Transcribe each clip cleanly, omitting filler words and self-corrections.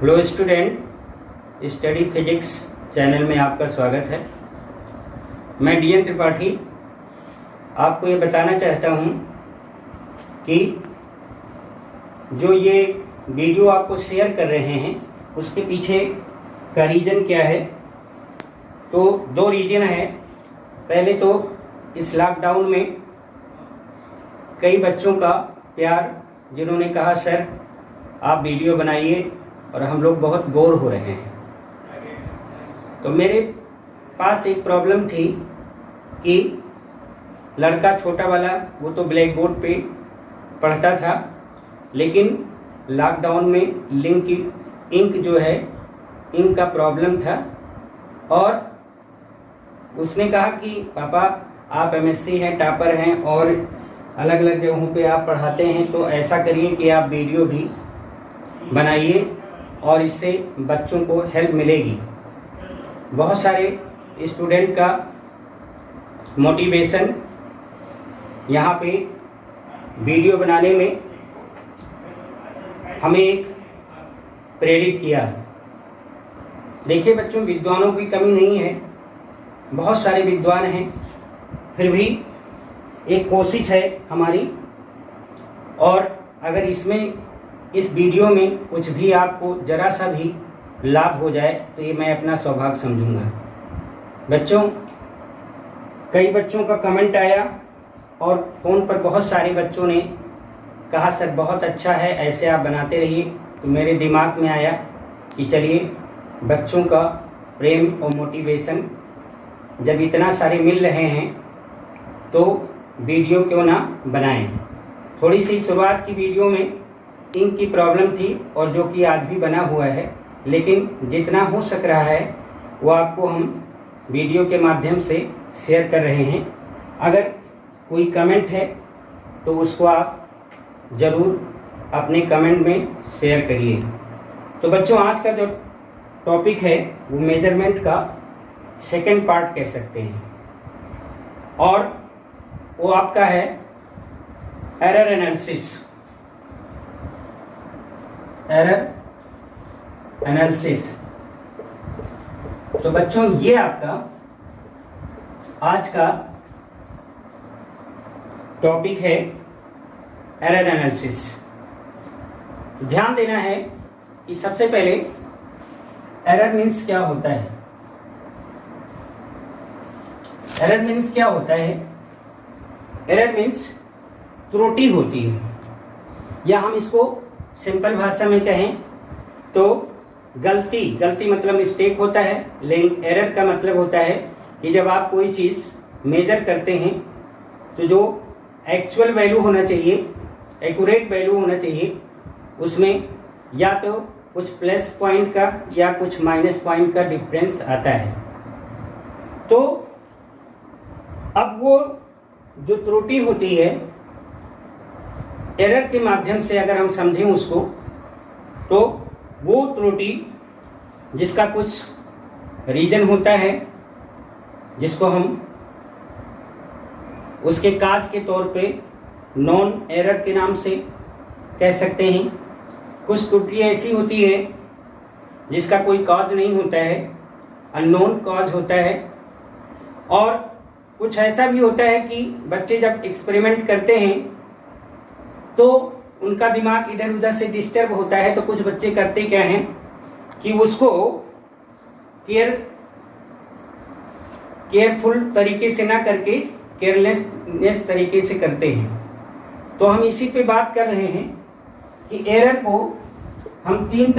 Hello student, study physics channel में आपका स्वागत है। मैं डीएन त्रिपाठी आपको ये बताना चाहता हूँ कि जो ये वीडियो आपको शेयर कर रहे हैं उसके पीछे का रीज़न क्या है। तो दो रीज़न है। पहले तो इस लॉकडाउन में कई बच्चों का प्यार, जिन्होंने कहा सर आप वीडियो बनाइए और हम लोग बहुत बोर हो रहे हैं। तो मेरे पास एक प्रॉब्लम थी कि लड़का छोटा वाला वो तो ब्लैक बोर्ड पे पढ़ता था, लेकिन लॉकडाउन में इंक जो है इंक का प्रॉब्लम था। और उसने कहा कि पापा आप एमएससी हैं, टॉपर हैं और अलग अलग जगहों पे आप पढ़ाते हैं, तो ऐसा करिए कि आप वीडियो भी बनाइए और इससे बच्चों को हेल्प मिलेगी। बहुत सारे स्टूडेंट का मोटिवेशन यहाँ पे वीडियो बनाने में हमें एक प्रेरित किया। देखिए बच्चों, विद्वानों की कमी नहीं है, बहुत सारे विद्वान हैं, फिर भी एक कोशिश है हमारी। और अगर इस वीडियो में कुछ भी आपको ज़रा सा भी लाभ हो जाए तो ये मैं अपना सौभाग्य समझूंगा। बच्चों, कई बच्चों का कमेंट आया और फ़ोन पर बहुत सारे बच्चों ने कहा सर बहुत अच्छा है, ऐसे आप बनाते रहिए। तो मेरे दिमाग में आया कि चलिए बच्चों का प्रेम और मोटिवेशन जब इतना सारे मिल रहे हैं तो वीडियो क्यों ना बनाएं। थोड़ी सी शुरुआत की वीडियो में इंक की प्रॉब्लम थी और जो कि आज भी बना हुआ है, लेकिन जितना हो सक रहा है वो आपको हम वीडियो के माध्यम से शेयर कर रहे हैं। अगर कोई कमेंट है तो उसको आप ज़रूर अपने कमेंट में शेयर करिए। तो बच्चों, आज का जो टॉपिक है वो मेजरमेंट का सेकंड पार्ट कह सकते हैं, और वो आपका है एरर एनालिसिस। तो बच्चों, ये आपका आज का टॉपिक है एरर एनालिसिस। ध्यान देना है कि सबसे पहले एरर मीन्स क्या होता है। एरर मीन्स क्या होता है? एरर मीन्स त्रुटि होती है, या हम इसको सिंपल भाषा में कहें तो गलती मतलब मिस्टेक होता है। लेकिन एरर का मतलब होता है कि जब आप कोई चीज़ मेजर करते हैं तो जो एक्चुअल वैल्यू होना चाहिए, एक्यूरेट वैल्यू होना चाहिए, उसमें या तो कुछ प्लस पॉइंट का या कुछ माइनस पॉइंट का डिफरेंस आता है। तो अब वो जो त्रुटि होती है, एरर के माध्यम से अगर हम समझें उसको, तो वो त्रुटि जिसका कुछ रीजन होता है, जिसको हम उसके काज के तौर पे नॉन एरर के नाम से कह सकते हैं। कुछ त्रुटि ऐसी होती है जिसका कोई कॉज नहीं होता है, अननोन कॉज होता है। और कुछ ऐसा भी होता है कि बच्चे जब एक्सपेरिमेंट करते हैं तो उनका दिमाग इधर उधर से डिस्टर्ब होता है। तो कुछ बच्चे करते क्या हैं कि उसको केयरफुल तरीके से ना करके केयरलेसनेस तरीके से करते हैं। तो हम इसी पे बात कर रहे हैं कि एरर को हम तीन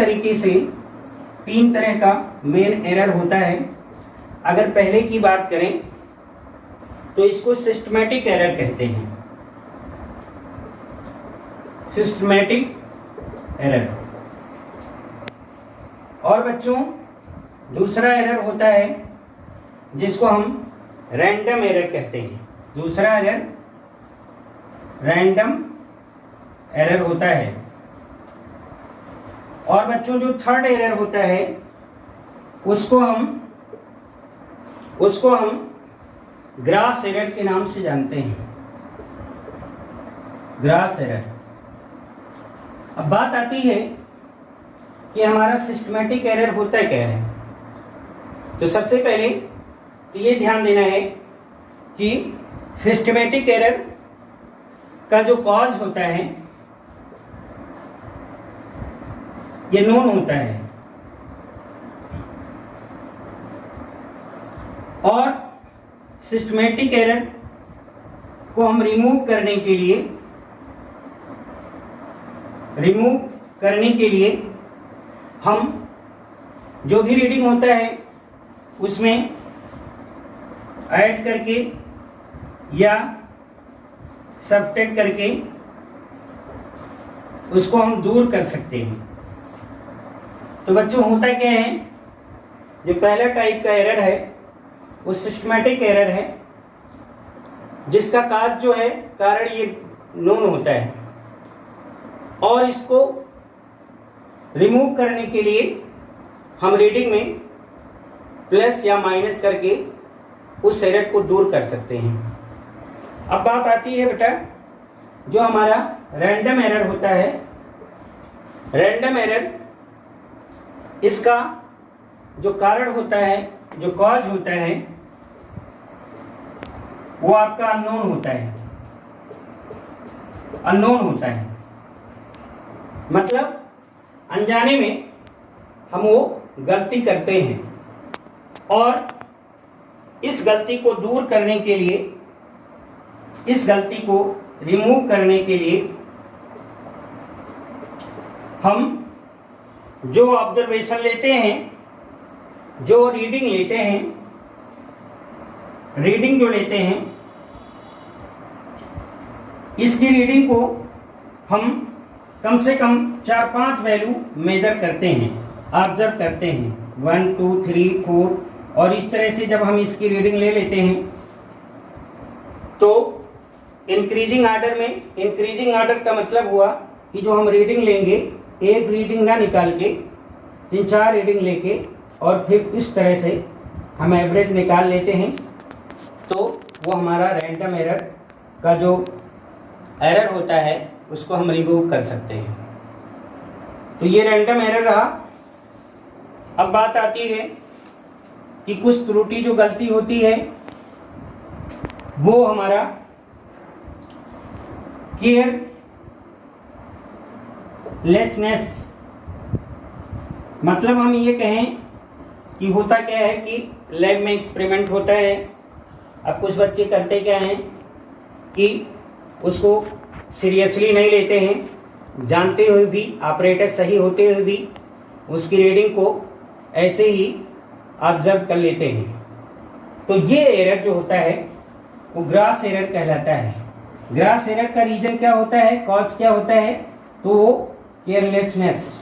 तरह का मेन एरर होता है। अगर पहले की बात करें तो इसको सिस्टमैटिक एरर कहते हैं। Systematic error. और बच्चों, दूसरा एरर होता है जिसको हम रैंडम एरर कहते हैं। दूसरा एरर रैंडम एरर होता है। और बच्चों, जो थर्ड एरर होता है उसको हम ग्रास एरर के नाम से जानते हैं। Grass error. अब बात आती है कि हमारा सिस्टमैटिक एरर होता क्या है। तो सबसे पहले तो ये ध्यान देना है कि सिस्टमैटिक एरर का जो कॉज होता है ये नोन होता है, और सिस्टमैटिक एरर को हम रिमूव करने के लिए हम जो भी रीडिंग होता है उसमें ऐड करके या सब्ट्रैक्ट करके उसको हम दूर कर सकते हैं। तो बच्चों होता क्या है, जो पहला टाइप का एरर है वो सिस्टमैटिक एरर है, जिसका काज जो है कारण ये नोन होता है, और इसको रिमूव करने के लिए हम रीडिंग में प्लस या माइनस करके उस एरर को दूर कर सकते हैं। अब बात आती है बेटा जो हमारा रैंडम एरर होता है। रैंडम एरर, इसका जो कारण होता है, जो कॉज होता है, वो आपका अननोन होता है। अननोन होता है मतलब अनजाने में हम वो गलती करते हैं, और इस गलती को दूर करने के लिए, इस गलती को रिमूव करने के लिए हम जो ऑब्जर्वेशन लेते हैं, जो रीडिंग लेते हैं, रीडिंग जो लेते हैं, इसकी रीडिंग को हम कम से कम 4-5 वैल्यू मेजर करते हैं, ऑब्जर्व करते हैं, 1 2 3 4, और इस तरह से जब हम इसकी रीडिंग ले लेते हैं तो इंक्रीजिंग आर्डर में, इंक्रीजिंग आर्डर का मतलब हुआ कि जो हम रीडिंग लेंगे, एक रीडिंग ना निकाल के 3-4 रीडिंग लेके और फिर इस तरह से हम एवरेज निकाल लेते हैं, तो वो हमारा रैंडम एरर का जो एरर होता है उसको हम रिमूव कर सकते हैं। तो ये रैंडम एरर रहा। अब बात आती है कि कुछ त्रुटि जो गलती होती है वो हमारा केयरलेसनेस, मतलब हम ये कहें कि होता क्या है कि लैब में एक्सपेरिमेंट होता है। अब कुछ बच्चे करते क्या हैं कि उसको सीरियसली नहीं लेते हैं, जानते हुए भी, ऑपरेटर सही होते हुए भी उसकी रीडिंग को ऐसे ही ऑब्जर्व कर लेते हैं। तो ये एरर जो होता है वो ग्रॉस एरर कहलाता है। ग्रॉस एरर का रीजन क्या होता है, कॉज क्या होता है, तो वो केयरलेसनेस,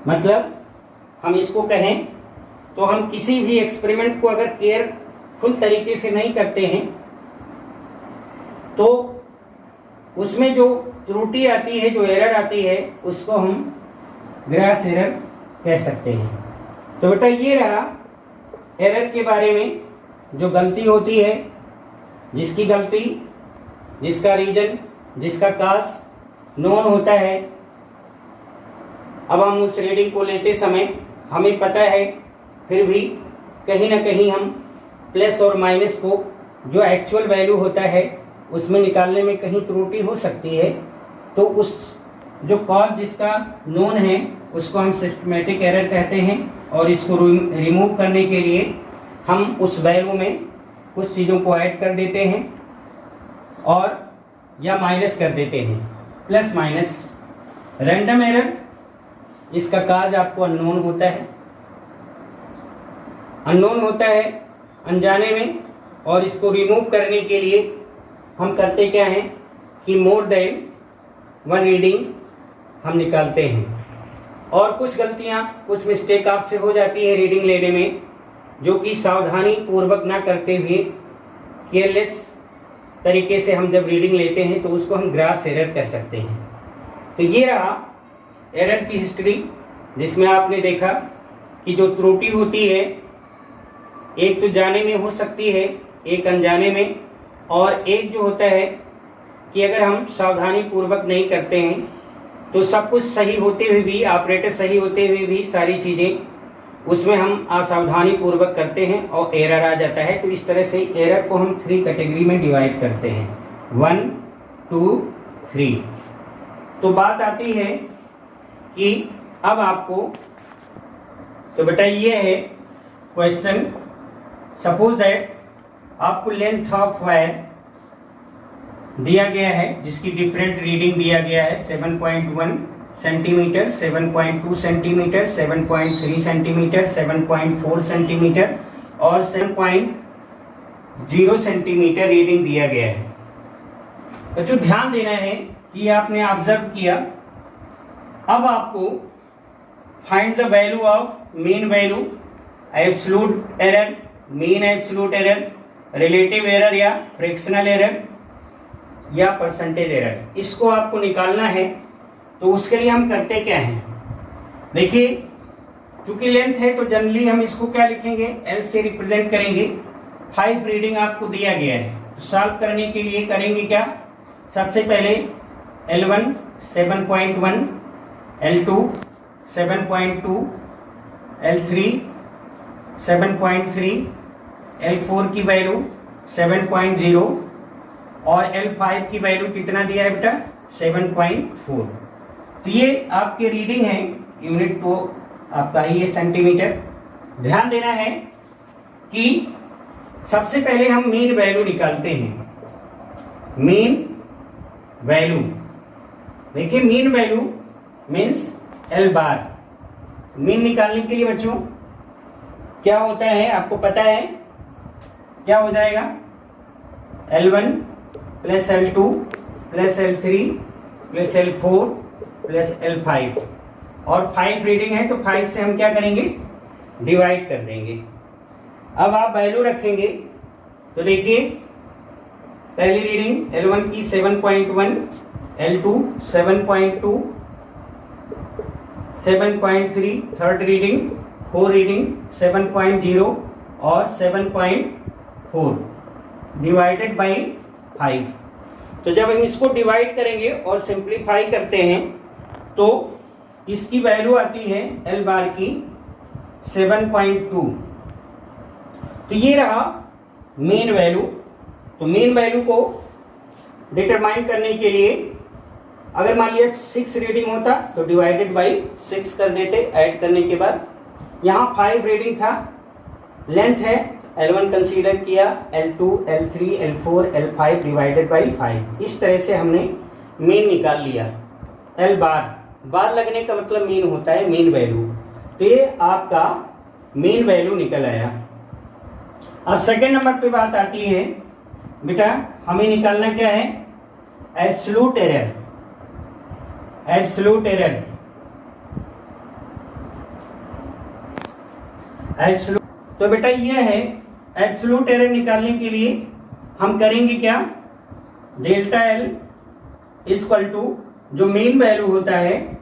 मतलब हम इसको कहें तो हम किसी भी एक्सपेरिमेंट को अगर केयरफुल तरीके से नहीं करते हैं तो उसमें जो त्रुटि आती है, जो एरर आती है, उसको हम ग्रॉस एरर कह सकते हैं। तो बेटा ये रहा एरर के बारे में, जो गलती होती है, जिसकी गलती, जिसका रीजन, जिसका काज नोन होता है। अब हम उस रीडिंग को लेते समय हमें पता है, फिर भी कहीं ना कहीं हम प्लस और माइनस को जो एक्चुअल वैल्यू होता है उसमें निकालने में कहीं त्रुटि हो सकती है, तो उस जो कॉज जिसका नोन है उसको हम सिस्टमैटिक एरर कहते हैं, और इसको रिमूव करने के लिए हम उस वैल्यू में कुछ चीज़ों को ऐड कर देते हैं और या माइनस कर देते हैं, प्लस माइनस। रैंडम एरर, इसका काज आपको अननोन होता है, अननोन होता है अनजाने में, और इसको रिमूव करने के लिए हम करते क्या हैं कि मोर देन 1 रीडिंग हम निकालते हैं। और कुछ गलतियां, कुछ मिस्टेक आपसे हो जाती है रीडिंग लेने में, जो कि सावधानी पूर्वक ना करते हुए केयरलेस तरीके से हम जब रीडिंग लेते हैं तो उसको हम ग्रॉस एरर कर सकते हैं। तो ये रहा एरर की हिस्ट्री, जिसमें आपने देखा कि जो त्रुटि होती है एक तो जाने में हो सकती है, एक अनजाने में, और एक जो होता है कि अगर हम सावधानी पूर्वक नहीं करते हैं तो सब कुछ सही होते हुए भी, ऑपरेटर सही होते हुए भी सारी चीज़ें उसमें हम असावधानी पूर्वक करते हैं और एरर आ जाता है। तो इस तरह से एरर को हम 3 कैटेगरी में डिवाइड करते हैं, 1, 2, 3। तो बात आती है कि अब आपको, तो बेटा ये है क्वेश्चन, सपोज दैट आपको लेंथ ऑफ वायर दिया गया है जिसकी डिफरेंट रीडिंग दिया गया है 7.1 सेंटीमीटर, 7.2 सेंटीमीटर, 7.3 सेंटीमीटर, 7.4 सेंटीमीटर और 7.0 सेंटीमीटर रीडिंग दिया गया है। तो जो ध्यान देना है कि आपने ऑब्जर्व किया, अब आपको find the value of mean value, absolute error, mean absolute error, relative error या फ्रैक्शनल एरर या परसेंटेज एरर, इसको आपको निकालना है। तो उसके लिए हम करते क्या हैं, देखिए चूंकि लेंथ है तो जनरली हम इसको क्या लिखेंगे, एल से रिप्रेजेंट करेंगे। 5 रीडिंग आपको दिया गया है, तो सॉल्व करने के लिए करेंगे क्या, सबसे पहले L1 7.1, L2 7.2, L3 7.3, L4 की वैल्यू 7.0 और L5 की वैल्यू कितना दिया है बेटा, 7.4। तो ये आपकी रीडिंग है, यूनिट तो आपका ही है सेंटीमीटर। ध्यान देना है कि सबसे पहले हम मीन वैल्यू निकालते हैं। मीन वैल्यू, देखिए मीन वैल्यू मीन्स L बार। मीन निकालने के लिए बच्चों क्या होता है आपको पता है, क्या हो जाएगा, L1 plus L2 plus L3 plus L4 plus L5 और 5 रीडिंग है तो 5 से हम क्या करेंगे, डिवाइड कर देंगे। अब आप वैल्यू रखेंगे तो देखिए पहली रीडिंग L1 की 7.1, L2 7.2, 7.3, थर्ड रीडिंग 4 रीडिंग 7.0 और 7.4 डिवाइडेड बाई 5। तो जब हम इसको डिवाइड करेंगे और सिंप्लीफाई करते हैं तो इसकी वैल्यू आती है L बार की 7.2। तो ये रहा मीन वैल्यू। तो मीन वैल्यू को डिटरमाइन करने के लिए अगर मान लिया 6 रीडिंग होता तो डिवाइडेड बाई 6 कर देते, ऐड करने के बाद। यहाँ 5 रीडिंग था, लेंथ है L1 कंसीडर किया, L2, L3, L4, L5 divided by 5। इस तरह से हमने मीन निकाल लिया। L बार, बार लगने का मतलब मीन होता है, मीन वैल्यू। तो ये आपका मीन वैल्यू निकल आया। अब सेकेंड नंबर पे बात आती है बेटा, हमें निकालना क्या है, absolute error. Absolute error, absolute, तो बेटा ये है एब्सोल्यूट एरर निकालने के लिए हम करेंगे क्या, डेल्टा एल इक्वल टू जो मेन वैल्यू होता है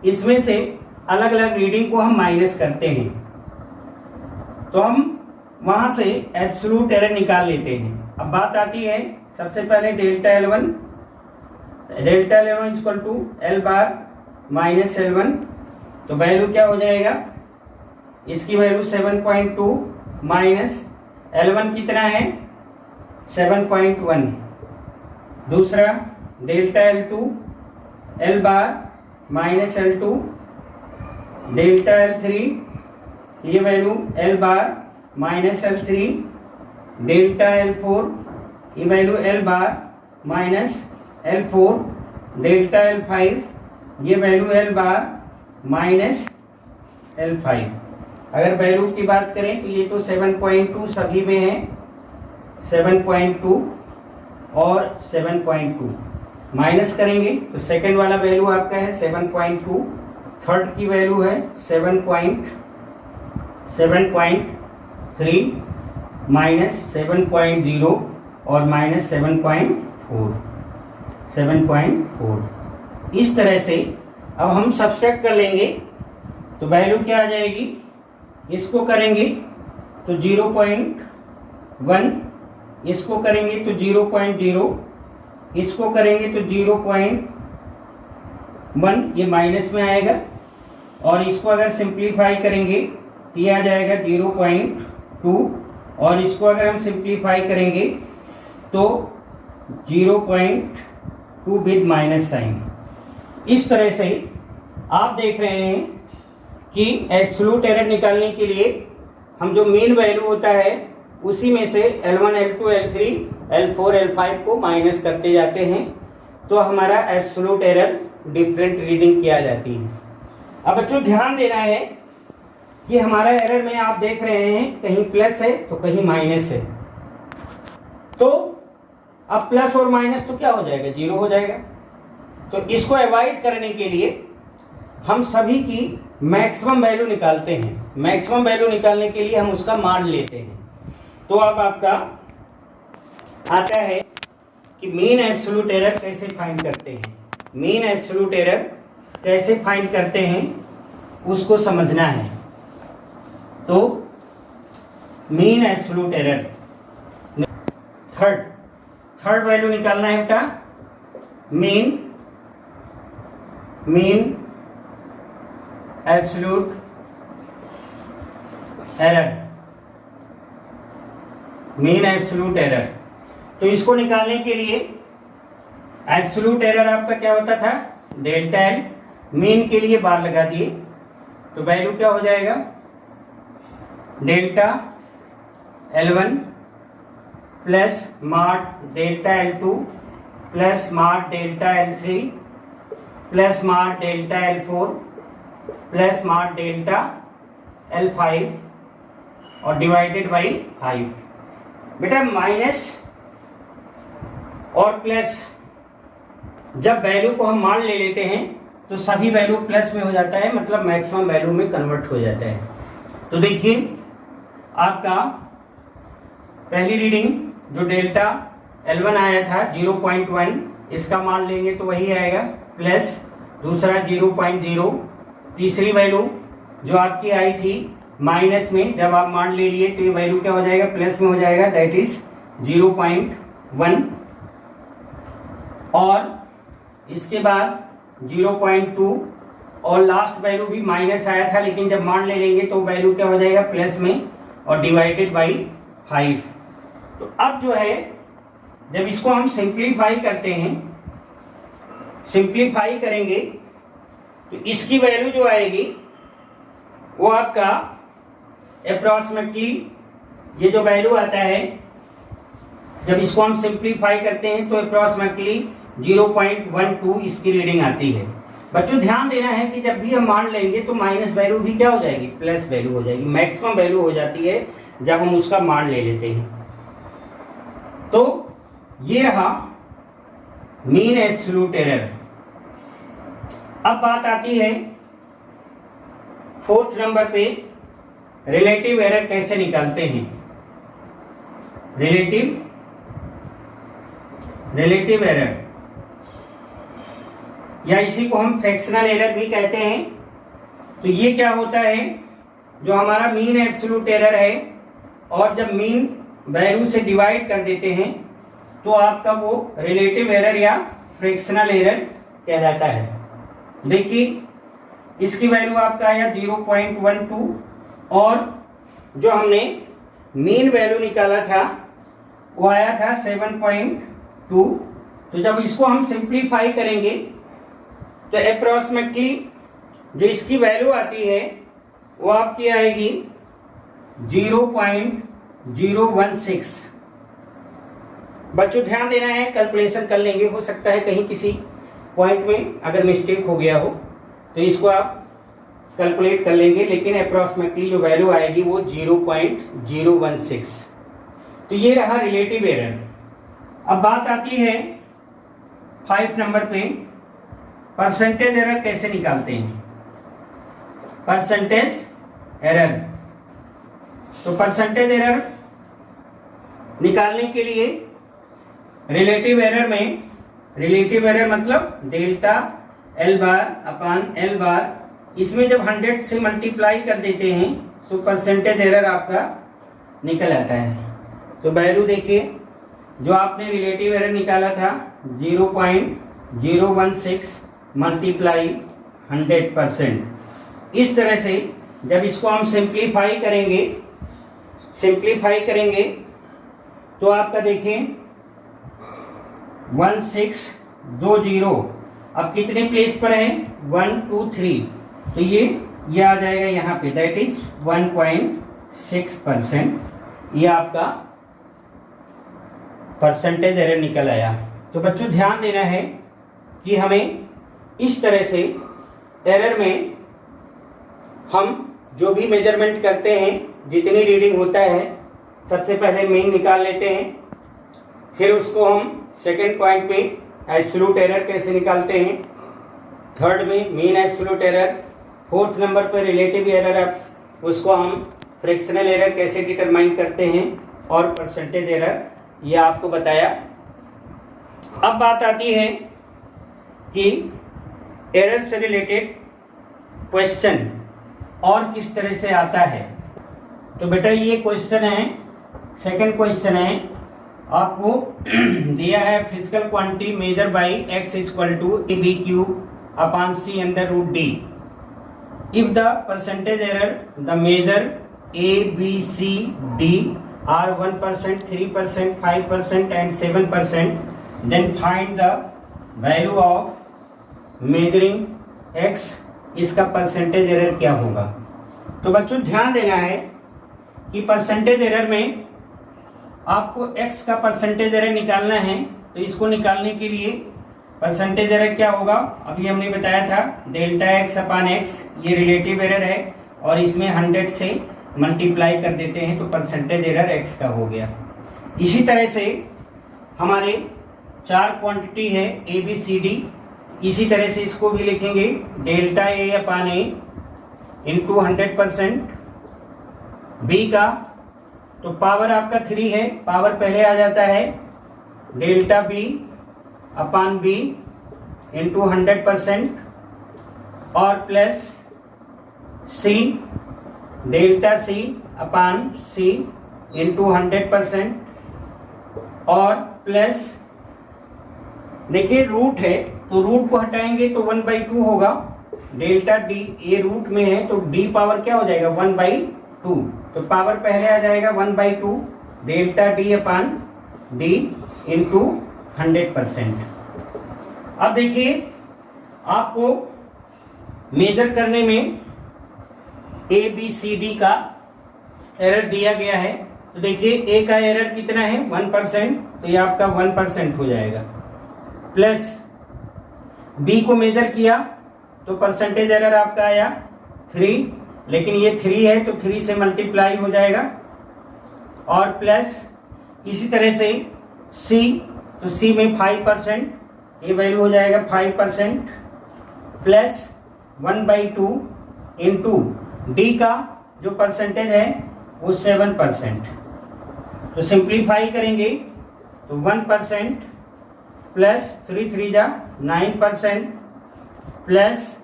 इसमें से अलग अलग रीडिंग को हम माइनस करते हैं। तो हम वहां से एब्सोल्यूट एरर निकाल लेते हैं। अब बात आती है सबसे पहले delta L1 equal to L bar minus L1। तो वैल्यू क्या हो जाएगा, इसकी वैल्यू 7.2 माइनस L1 कितना है 7.1। दूसरा delta L2 L bar minus L2, delta L3 ये value L bar minus L3, delta L4 ये value L bar minus L4, delta L5 ये value L bar minus L5। अगर वैल्यू की बात करें तो ये तो 7.2 सभी में है, 7.2 और 7.2 माइनस करेंगे तो सेकंड वाला वैल्यू आपका है 7.2, थर्ड की वैल्यू है 7.3 माइनस 7.0 और माइनस 7.4। इस तरह से अब हम सब्सट्रैक्ट कर लेंगे तो वैल्यू क्या आ जाएगी, इसको करेंगे तो 0.1, इसको करेंगे तो 0.0, इसको करेंगे तो 0.1, 1 ये माइनस में आएगा, और इसको अगर सिंप्लीफाई करेंगे तो ये आ जाएगा 0.2, और इसको अगर हम सिंप्लीफाई करेंगे तो 0.2 विद माइनस साइन। इस तरह से आप देख रहे हैं कि एब्सोल्यूट एरर निकालने के लिए हम जो मीन वैल्यू होता है उसी में से L1, L2, L3, L4, L5 को माइनस करते जाते हैं, तो हमारा एब्सोल्यूट एरर डिफरेंट रीडिंग किया जाती है। अब बच्चों ध्यान देना है कि हमारा एरर में आप देख रहे हैं कहीं प्लस है तो कहीं माइनस है, तो अब प्लस और माइनस तो क्या हो जाएगा, 0 हो जाएगा। तो इसको अवॉइड करने के लिए हम सभी की मैक्सिमम वैल्यू निकालते हैं। मैक्सिमम वैल्यू निकालने के लिए हम उसका मान लेते हैं। तो अब आपका आता है कि मीन एब्सोल्यूट एरर कैसे फाइंड करते हैं। मीन एब्सोल्यूट एरर कैसे फाइंड करते हैं उसको समझना है। तो mean absolute error third value निकालना है बेटा। Mean absolute error, mean absolute error. तो इसको निकालने के लिए एब्सोल्यूट एरर आपका क्या होता था, डेल्टा एल। मीन के लिए बार लगा दिए तो वैल्यू क्या हो जाएगा, delta L1 plus smart delta L2 plus smart delta L3 plus smart delta L4 plus smart delta L5 और डिवाइडेड बाई 5। बेटा माइनस और प्लस जब वैल्यू को हम मान ले लेते हैं तो सभी वैल्यू प्लस में हो जाता है, मतलब मैक्सिमम वैल्यू में कन्वर्ट हो जाता है। तो देखिए आपका पहली रीडिंग जो डेल्टा L1 आया था 0.1, इसका मान लेंगे तो वही आएगा, प्लस दूसरा 0.0, तीसरी वैल्यू जो आपकी आई थी माइनस में, जब आप मान ले लिए तो ये वैल्यू क्या हो जाएगा, प्लस में हो जाएगा, दैट इज 0.1, और इसके बाद 0.2, और लास्ट वैल्यू भी माइनस आया था लेकिन जब मान ले लेंगे तो वैल्यू क्या हो जाएगा, प्लस में, और डिवाइडेड बाई 5। तो अब जो है जब इसको हम सिंप्लीफाई करते हैं, सिंप्लीफाई करेंगे तो इसकी वैल्यू जो आएगी वो आपका अप्रॉक्सीमेटली, ये जो वैल्यू आता है जब इसको हम सिंप्लीफाई करते हैं तो अप्रॉक्सीमेटली 0.12 इसकी रीडिंग आती है। बच्चों ध्यान देना है कि जब भी हम मान लेंगे तो माइनस वैल्यू भी क्या हो जाएगी, प्लस वैल्यू हो जाएगी। मैक्सिमम वैल्यू हो जाती है जब हम उसका मान ले लेते हैं। तो ये रहा मीन एब्सोल्यूट एरर। अब बात आती है 4th नंबर पे, रिलेटिव एरर कैसे निकालते हैं। रिलेटिव एरर या इसी को हम फ्रैक्शनल एरर भी कहते हैं। तो ये क्या होता है, जो हमारा मीन एब्सोल्यूट एरर है और जब मीन वैल्यू से डिवाइड कर देते हैं तो आपका वो रिलेटिव एरर या फ्रैक्शनल एरर कहलाता है। देखिए इसकी वैल्यू आपका आया 0.12, और जो हमने मीन वैल्यू निकाला था वो आया था 7.2। तो जब इसको हम सिंप्लीफाई करेंगे तो अप्रॉक्सीमेटली जो इसकी वैल्यू आती है वो आपकी आएगी 0.016। बच्चों ध्यान देना है, कैलकुलेशन कर लेंगे, हो सकता है कहीं किसी पॉइंट में अगर मिस्टेक हो गया हो तो इसको आप कैलकुलेट कर लेंगे, लेकिन अप्रॉक्सीमेटली जो वैल्यू आएगी वो 0.016। तो ये रहा रिलेटिव एरर। अब बात आती है 5 नंबर पे, परसेंटेज एरर कैसे निकालते हैं। परसेंटेज एरर, तो परसेंटेज एरर निकालने के लिए रिलेटिव एरर में, रिलेटिव एरर मतलब डेल्टा L बार अपान L बार, इसमें जब 100 से मल्टीप्लाई कर देते हैं तो परसेंटेज एरर आपका निकल आता है। तो वैल्यू देखिए, जो आपने रिलेटिव एरर निकाला था 0.016, मल्टीप्लाई 100%। इस तरह से जब इसको हम सिंप्लीफाई करेंगे तो आपका देखें 1620 अब कितने प्लेस पर है 1 2 3, तो ये आ जाएगा यहाँ पे, दैट इज 1.6%। ये आपका परसेंटेज एरर निकल आया। तो बच्चों ध्यान देना है कि हमें इस तरह से एरर में हम जो भी मेजरमेंट करते हैं, जितनी रीडिंग होता है, सबसे पहले मीन निकाल लेते हैं, फिर उसको हम सेकेंड पॉइंट पे एब्सोल्यूट एरर कैसे निकालते हैं, थर्ड में mean absolute error, fourth number पर रिलेटिव एरर, उसको हम फ्रैक्शनल एरर कैसे डिटरमाइन करते हैं, और परसेंटेज एरर, ये आपको बताया। अब बात आती है कि एरर से रिलेटेड क्वेश्चन और किस तरह से आता है। तो बेटा ये क्वेश्चन है, सेकंड क्वेश्चन है, आपको दिया है physical quantity measure by x equal to a b cube upon c under root d. If the percentage error the measure a b c d are 1%, 3%, 5% and 7%, then find the value of measuring x, इसका percentage error क्या होगा। तो बच्चों ध्यान देना है कि percentage error में आपको x का परसेंटेज एरर निकालना है। तो इसको निकालने के लिए परसेंटेज एरर क्या होगा, अभी हमने बताया था डेल्टा x अपॉन x, ये रिलेटिव एरर है और इसमें 100 से मल्टीप्लाई कर देते हैं तो परसेंटेज एरर x का हो गया। इसी तरह से हमारे 4 क्वांटिटी है ए बी सी डी, इसी तरह से इसको भी लिखेंगे delta A upon A into 100%। B का तो पावर आपका 3 है, पावर पहले आ जाता है, delta B upon B into 100% और plus C delta C upon C into 100% और प्लस देखिए रूट है तो रूट को हटाएंगे तो 1/2 होगा, डेल्टा डी ए रूट में है तो डी पावर क्या हो जाएगा 1/2, तो पावर पहले आ जाएगा 1/2 delta D upon D into 100%। अब देखिए आपको मेजर करने में ए बी सी डी का एरर दिया गया है, तो देखिए ए का एरर कितना है 1%, तो ये आपका 1% हो जाएगा, प्लस बी को मेजर किया तो परसेंटेज एरर आपका आया 3, लेकिन ये 3 है तो 3 से मल्टीप्लाई हो जाएगा, और प्लस इसी तरह से सी, तो सी में 5%, ये वैल्यू हो जाएगा 5%, प्लस 1/2 इंटू डी का जो परसेंटेज है वो 7%। तो सिंप्लीफाई करेंगे तो 1% प्लस 3 3 जा 9% प्लस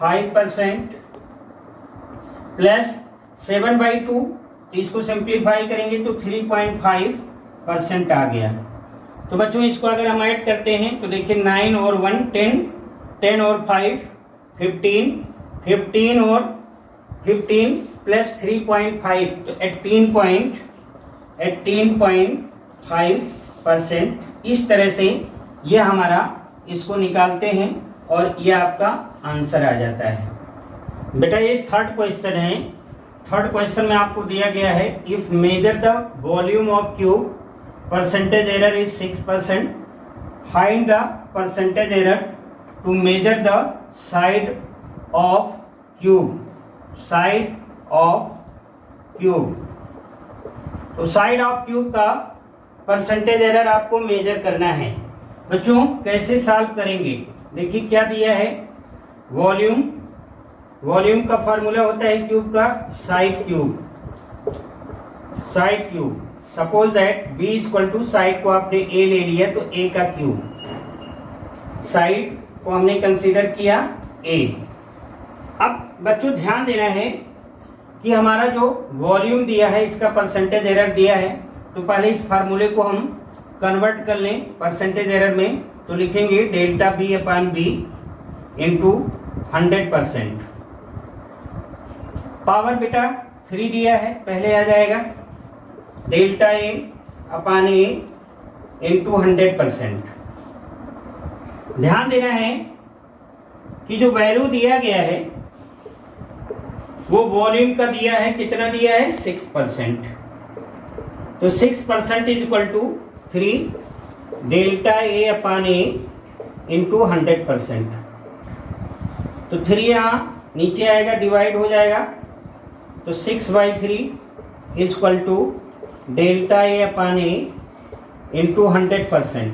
5% प्लस 7/2, इसको सिंप्लीफाई करेंगे तो 3.5% आ गया। तो बच्चों इसको अगर हम ऐड करते हैं तो देखिए 9 और 1 10, 10 और 5 15, 15 और 15 प्लस 3.5 तो 18.5%। इस तरह से ये हमारा इसको निकालते हैं और ये आपका आंसर आ जाता है। बेटा ये थर्ड क्वेश्चन है, थर्ड क्वेश्चन में आपको दिया गया है if measure the volume of cube percentage error is 6%, find the percentage error to measure the side of cube, side of cube. तो साइड ऑफ क्यूब का परसेंटेज एरर आपको measure करना है। बच्चों कैसे सॉल्व करेंगे, देखिए क्या दिया है, वॉल्यूम, वॉल्यूम का फॉर्मूला होता है क्यूब का side cube, side cube. Suppose that b equal to side को आपने a ले लिया तो a का क्यूब, साइड को हमने कंसीडर किया a। अब बच्चों ध्यान देना है कि हमारा जो वॉल्यूम दिया है इसका परसेंटेज एरर दिया है, तो पहले इस फार्मूले को हम कन्वर्ट कर लें परसेंटेज एरर में, तो लिखेंगे delta B upon B into 100%। Power बेटा 3 दिया है, पहले आ जाएगा delta A upon A into 100%। ध्यान देना है कि जो वैल्यू दिया गया है वो वॉल्यूम का दिया है, कितना दिया है 6%। तो 6% is equal to 3 delta A upon A into 100%। तो 3 यहाँ नीचे आएगा, डिवाइड हो जाएगा, तो 6/3 is equal to delta A upon A into 100%।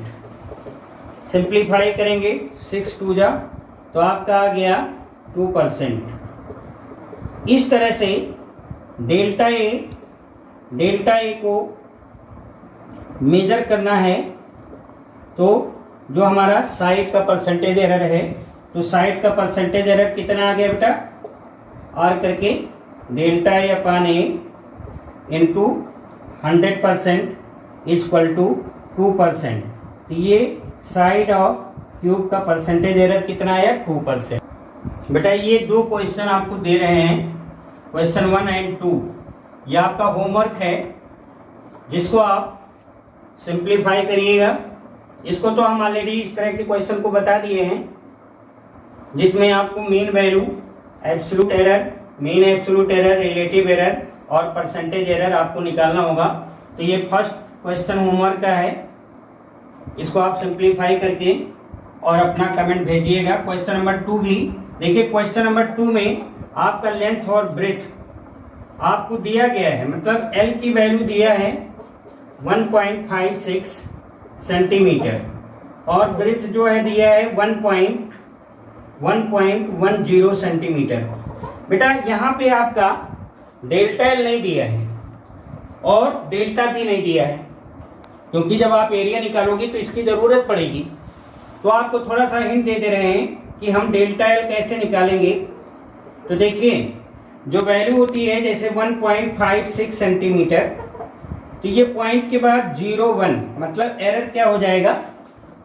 Simplify करेंगे 6 2 जा, तो आपका आ गया 2%। इस तरह से डेल्टा ए को मेजर करना है, तो जो हमारा साइड का परसेंटेज एरर है, तो साइड का परसेंटेज एरर कितना आ गया बेटा, आर करके delta A upon A into 100% is equal to 2%। तो ये साइड ऑफ क्यूब का परसेंटेज एरर कितना आया 2%। बेटा ये दो क्वेश्चन आपको दे रहे हैं, क्वेश्चन 1 एंड 2, ये आपका होमवर्क है, जिसको आप सिंप्लीफाई करिएगा। इसको तो हम ऑलरेडी इस तरह के क्वेश्चन को बता दिए हैं, जिसमें आपको mean value, absolute error, mean absolute error, relative error और परसेंटेज एरर आपको निकालना होगा। तो ये फर्स्ट क्वेश्चन होमवर्क का है, इसको आप सिंप्लीफाई करके और अपना कमेंट भेजिएगा। क्वेश्चन नंबर 2 भी देखिए, क्वेश्चन नंबर 2 में आपका लेंथ और ब्रेथ आपको दिया गया है, मतलब एल की वैल्यू दिया है 1.56 सेंटीमीटर और ब्रेथ जो है दिया है 1.10 सेंटीमीटर। बेटा यहाँ पे आपका डेल्टा एल नहीं दिया है और डेल्टा बी नहीं दिया है, क्योंकि जब आप एरिया निकालोगे तो इसकी ज़रूरत पड़ेगी। तो आपको थोड़ा सा हिंट दे दे रहे हैं कि हम डेल्टा एल कैसे निकालेंगे। तो देखिए, जो वैल्यू होती है जैसे 1.56 सेंटीमीटर, तो ये पॉइंट के बाद 0.1 मतलब एरर क्या हो जाएगा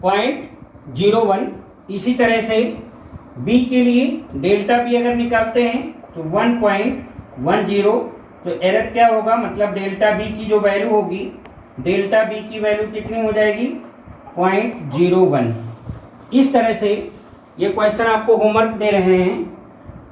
0.01। इसी तरह से बी के लिए डेल्टा बी अगर निकालते हैं तो 1.10, तो एरर क्या होगा, मतलब डेल्टा बी की जो वैल्यू होगी, डेल्टा बी की वैल्यू कितनी हो जाएगी 0.01। इस तरह से ये क्वेश्चन आपको होमवर्क दे रहे हैं।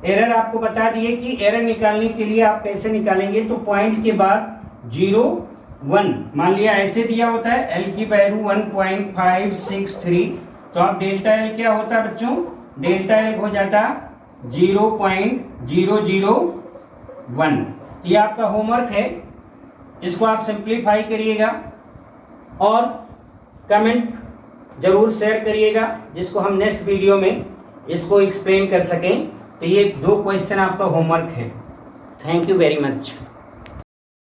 एरर आपको बता दिए कि एरर निकालने के लिए आप कैसे निकालेंगे। तो पॉइंट के बाद 0.1 मान लिया ऐसे दिया होता है, एल की वैल्यू 1.563, तो आप डेल्टा एल क्या होता है बच्चों, डेल्टा एल हो जाता 0.001। तो ये आपका होमवर्क है, इसको आप सिंप्लीफाई करिएगा और कमेंट जरूर शेयर करिएगा, जिसको हम नेक्स्ट वीडियो में इसको एक्सप्लेन कर सकें। तो ये दो क्वेश्चन आपका होमवर्क है। Thank you very much.